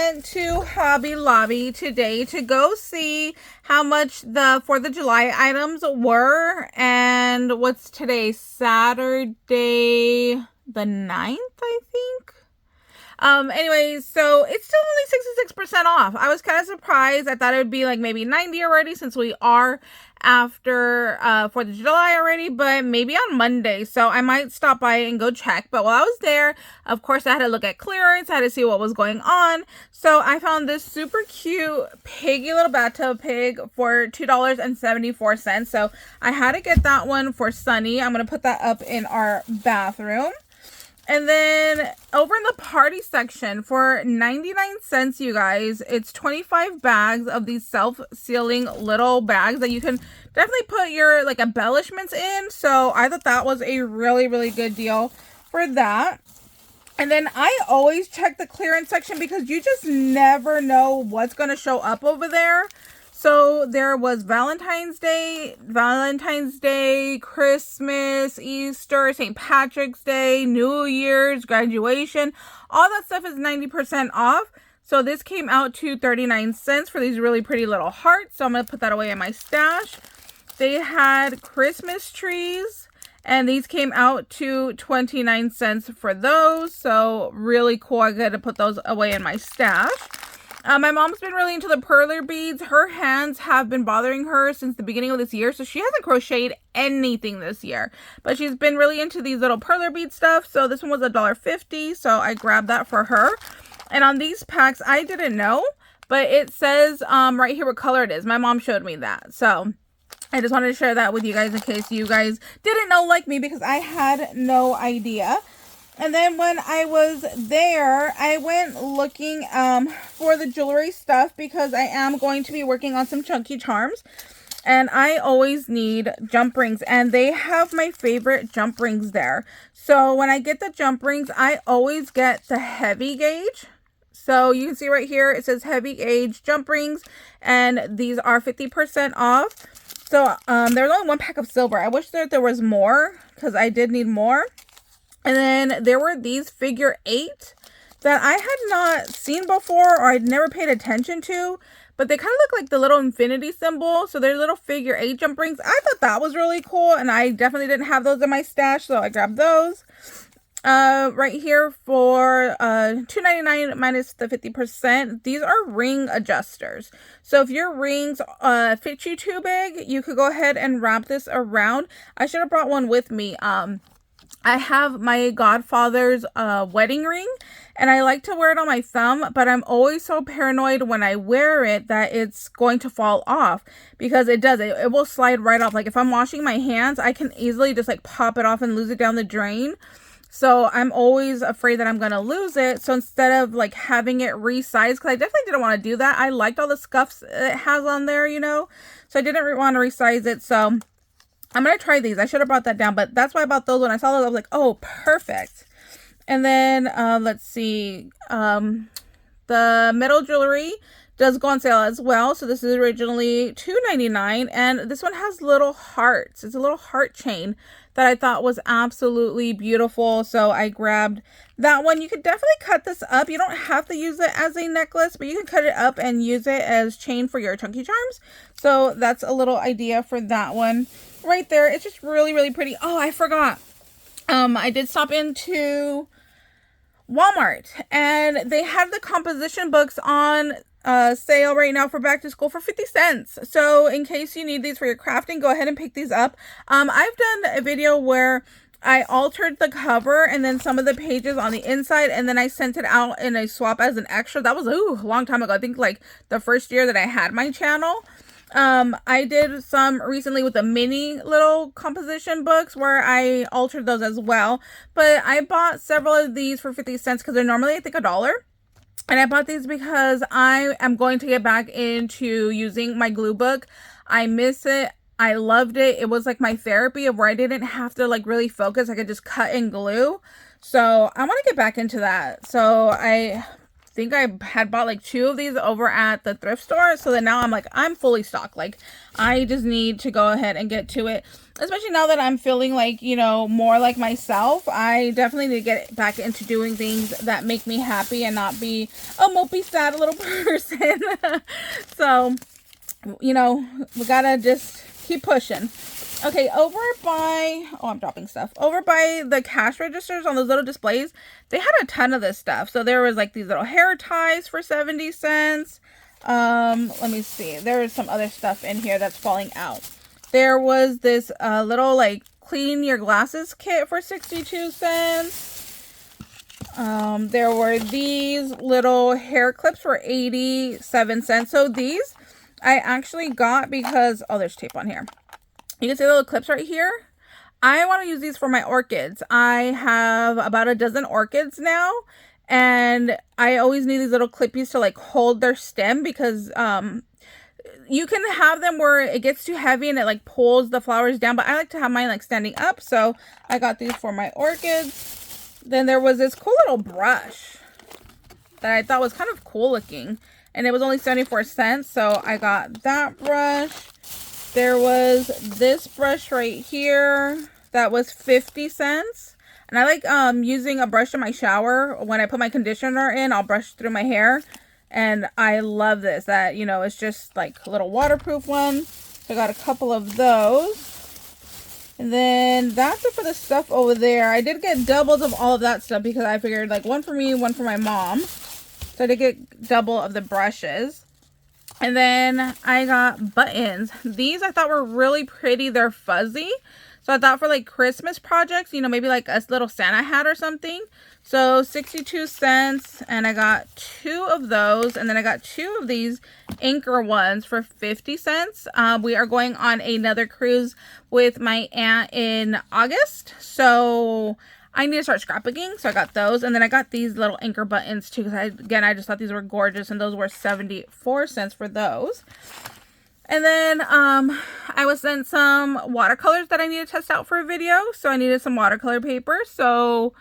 went to Hobby Lobby today to go see how much the 4th of July items were. And what's today? Saturday the 9th, I think. Anyways, so it's still only 66% off. I was kind of surprised. I thought it would be like maybe 90 already, since we are after 4th of July already, but maybe on Monday. So I might stop by and go check. But while I was there, of course, I had to look at clearance. I had to see what was going on. So I found this super cute piggy little bathtub pig for $2.74. So I had to get that one for Sunny. I'm going to put that up in our bathroom. And then over in the party section for 99 cents, you guys, it's 25 bags of these self-sealing little bags that you can definitely put your like embellishments in. So I thought that was a really, really good deal for that. And then I always check the clearance section because you just never know what's going to show up over there. So there was Valentine's Day, Christmas, Easter, St. Patrick's Day, New Year's, graduation. All that stuff is 90% off. So this came out to 39 cents for these really pretty little hearts. So I'm going to put that away in my stash. They had Christmas trees, and these came out to 29 cents for those. So really cool. I got to put those away in my stash. My mom's been really into the perler beads. Her hands have been bothering her since the beginning of this year, so she hasn't crocheted anything this year. But she's been really into these little perler bead stuff, so this one was $1.50, so I grabbed that for her. And on these packs, I didn't know, but it says right here what color it is. My mom showed me that, so I just wanted to share that with you guys in case you guys didn't know like me, because I had no idea. And then when I was there, I went looking for the jewelry stuff because I am going to be working on some chunky charms. And I always need jump rings. And they have my favorite jump rings there. So when I get the jump rings, I always get the heavy gauge. So you can see right here, it says heavy gauge jump rings. And these are 50% off. So there's only one pack of silver. I wish that there was more because I did need more. And then there were these figure 8 that I had not seen before, or I'd never paid attention to. But they kind of look like the little infinity symbol. So they're little figure 8 jump rings. I thought that was really cool. And I definitely didn't have those in my stash. So I grabbed those. Right here for $2.99 minus the 50%. These are ring adjusters. So if your rings fit you too big, you could go ahead and wrap this around. I should have brought one with me. I have my godfather's wedding ring, and I like to wear it on my thumb, but I'm always so paranoid when I wear it that it's going to fall off, because it does. It will slide right off. Like if I'm washing my hands, I can easily just like pop it off and lose it down the drain. So I'm always afraid that I'm going to lose it. So instead of like having it resized, because I definitely didn't want to do that. I liked all the scuffs it has on there, you know, so I didn't want to resize it. So I'm going to try these. I should have brought that down, but that's why I bought those. When I saw those, I was like, oh, perfect. And then let's see. The metal jewelry does go on sale as well. So this is originally $2.99, and this one has little hearts. It's a little heart chain that I thought was absolutely beautiful. So I grabbed that one. You could definitely cut this up. You don't have to use it as a necklace, but you can cut it up and use it as chain for your chunky charms. So that's a little idea for that one right there. It's just really, really pretty. Oh, I forgot. I did stop into Walmart, and they had the composition books on sale right now for back to school for 50 cents. So in case you need these for your crafting, go ahead and pick these up. I've done a video where I altered the cover and then some of the pages on the inside, and then I sent it out in a swap as an extra. That was a long time ago. I think like the first year that I had my channel. I did some recently with the mini little composition books where I altered those as well. But I bought several of these for 50 cents because they're normally I think $1. And I bought these because I am going to get back into using my glue book. I miss it. I loved it. It was like my therapy of where I didn't have to like really focus. I could just cut and glue. So I want to get back into that. So I think I had bought like 2 of these over at the thrift store. So then now I'm like, I'm fully stocked. Like, I just need to go ahead and get to it. Especially now that I'm feeling like, you know, more like myself. I definitely need to get back into doing things that make me happy and not be a mopey, sad little person. So, you know, we gotta just keep pushing. Okay, over by, oh, I'm dropping stuff. Over by the cash registers on those little displays, they had a ton of this stuff. So there was like these little hair ties for 70 cents. Let me see. There is some other stuff in here that's falling out. There was this little like clean your glasses kit for 62 cents. There were these little hair clips for 87 cents. So these I actually got because, oh, there's tape on here. You can see the little clips right here. I want to use these for my orchids. I have about a dozen orchids now, and I always need these little clippies to like hold their stem, because you can have them where it gets too heavy and it like pulls the flowers down, but I like to have mine like standing up, so I got these for my orchids. Then there was this cool little brush that I thought was kind of cool looking, and it was only 74 cents, so I got that brush. There was this brush right here that was 50 cents. And I like using a brush in my shower. When I put my conditioner in, I'll brush through my hair. And I love this. That, you know, it's just like a little waterproof one. So I got a couple of those. And then that's it for the stuff over there. I did get doubles of all of that stuff because I figured like one for me, one for my mom. So I did get double of the brushes. And then I got buttons. These I thought were really pretty. They're fuzzy. So I thought for like Christmas projects, you know, maybe like a little Santa hat or something. So 62 cents. And I got 2 of those. And then I got 2 of these anchor ones for 50 cents. We are going on another cruise with my aunt in August. So I need to start scrapbooking, so I got those. And then I got these little anchor buttons too, because I just thought these were gorgeous, and those were 74 cents for those. And then I was sent some watercolors that I need to test out for a video, so I needed some watercolor paper. So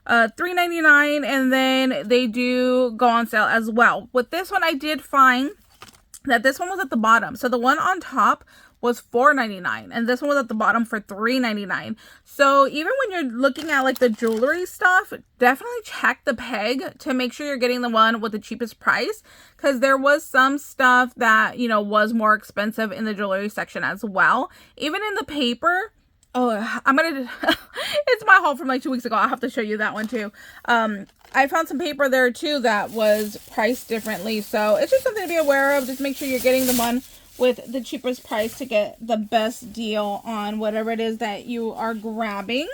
$3.99, and then they do go on sale as well. With this one, I did find that this one was at the bottom. So the one on top was $4.99, and this one was at the bottom for $3.99. So even when you're looking at like the jewelry stuff, definitely check the peg to make sure you're getting the one with the cheapest price, because there was some stuff that, you know, was more expensive in the jewelry section as well. Even in the paper, oh, I'm gonna it's my haul from like 2 weeks ago. I'll have to show you that one too. I found some paper there too that was priced differently, so it's just something to be aware of. Just make sure you're getting the one with the cheapest price to get the best deal on whatever it is that you are grabbing.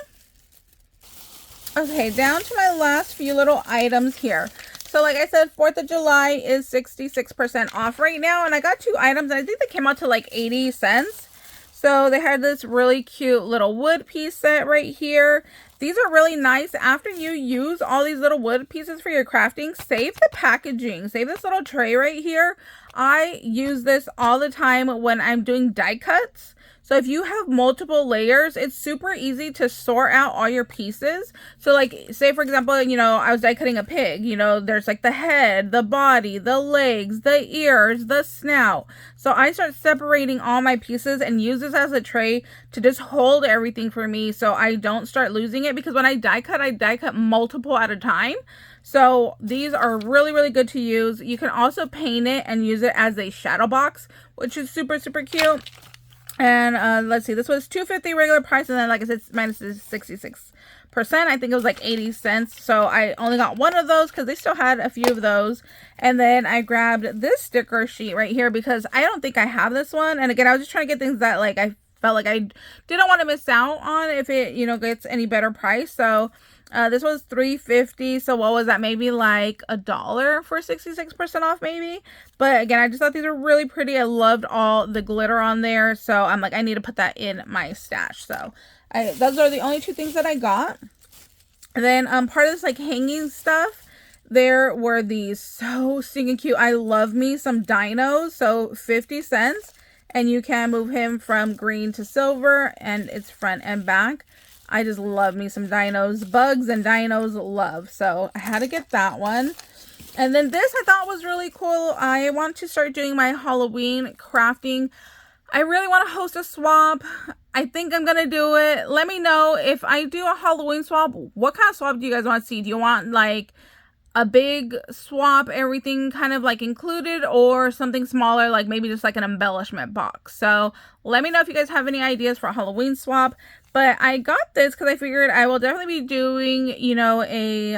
Okay, down to my last few little items here. So like I said, 4th of July is 66% off right now, and I got 2 items, and I think they came out to like 80 cents. So they had this really cute little wood piece set right here. These are really nice. After you use all these little wood pieces for your crafting, save the packaging. Save this little tray right here. I use this all the time when I'm doing die cuts. So if you have multiple layers, it's super easy to sort out all your pieces. So like, say for example, you know, I was die cutting a pig, you know, there's like the head, the body, the legs, the ears, the snout. So I start separating all my pieces and use this as a tray to just hold everything for me, so I don't start losing it, because when I die cut multiple at a time. So these are really, really good to use. You can also paint it and use it as a shadow box, which is super, super cute. And let's see, this was $2.50 regular price, and then like I said, minus 66%. I think it was like 80 cents. So I only got one of those because they still had a few of those. And then I grabbed this sticker sheet right here because I don't think I have this one. And again, I was just trying to get things that like I felt like I didn't want to miss out on if it, you know, gets any better price. So this was $3.50. So what was that? Maybe like $1 for 66% off maybe. But again, I just thought these were really pretty. I loved all the glitter on there. So I'm like, I need to put that in my stash. So those are the only 2 things that I got. And then part of this like hanging stuff, there were these so stinking cute. I love me some dinos. So 50 cents. And you can move him from green to silver, and it's front and back. I just love me some dinos. Bugs and dinos love. So I had to get that one. And then this I thought was really cool. I want to start doing my Halloween crafting. I really want to host a swap. I think I'm going to do it. Let me know if I do a Halloween swap. What kind of swap do you guys want to see? Do you want like a big swap, everything kind of like included, or something smaller, like maybe just like an embellishment box? So let me know if you guys have any ideas for a Halloween swap. But I got this because I figured I will definitely be doing, you know, a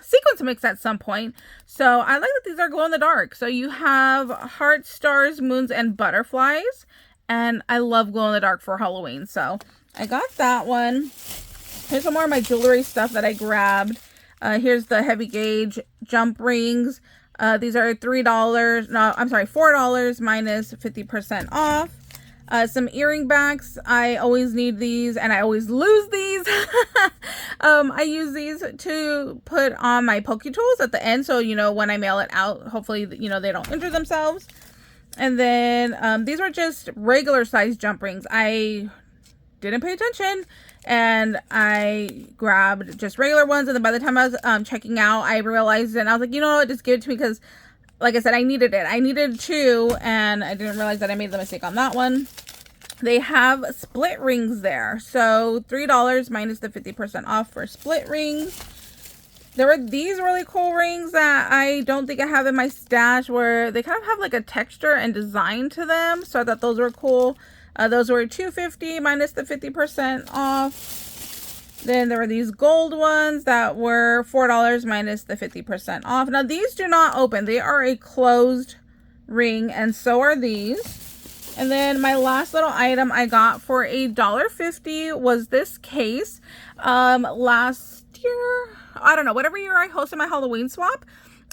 sequence mix at some point. So I like that these are glow in the dark. So you have hearts, stars, moons, and butterflies. And I love glow in the dark for Halloween. So I got that one. Here's some more of my jewelry stuff that I grabbed. Here's the heavy gauge jump rings. These are $3. No, I'm sorry, $4 minus 50% off. Some earring backs. I always need these and I always lose these. I use these to put on my Pokie tools at the end. So, you know, when I mail it out, hopefully, you know, they don't injure themselves. And then these were just regular size jump rings. I didn't pay attention and I grabbed just regular ones. And then by the time I was checking out, I realized it and I was like, you know what, just give it to me because, like I said, I needed it. I needed two and I didn't realize that I made the mistake on that one. They have split rings there. So $3 minus the 50% off for split rings. There were these really cool rings that I don't think I have in my stash where they kind of have like a texture and design to them. So I thought those were cool. Those were $2.50 minus the 50% off. Then there were these gold ones that were $4 minus the 50% off. Now these do not open. They are a closed ring and so are these. And then my last little item I got for $1.50 was this case. Last year, I don't know, whatever year I hosted my Halloween swap,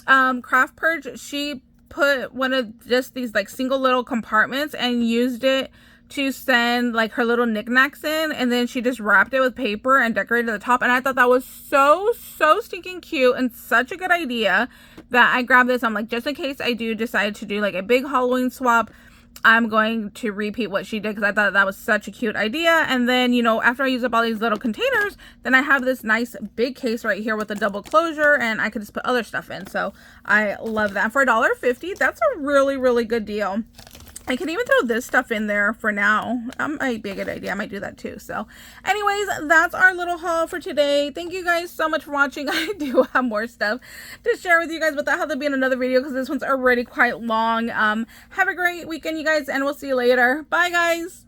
Craft Purge, she put one of just these like single little compartments and used it to send like her little knickknacks in, and then she just wrapped it with paper and decorated the top, and I thought that was so stinking cute and such a good idea that I grabbed this. I'm like, just in case I do decide to do like a big Halloween swap, I'm going to repeat what she did because I thought that was such a cute idea. And then, you know, after I use up all these little containers, then I have this nice big case right here with a double closure and I could just put other stuff in. So I love that. For $1.50, that's a really good deal. I can even throw this stuff in there for now. That might be a good idea. I might do that too. So anyways, that's our little haul for today. Thank you guys so much for watching. I do have more stuff to share with you guys, but that'll be in another video because this one's already quite long. Have a great weekend, you guys, and we'll see you later. Bye, guys.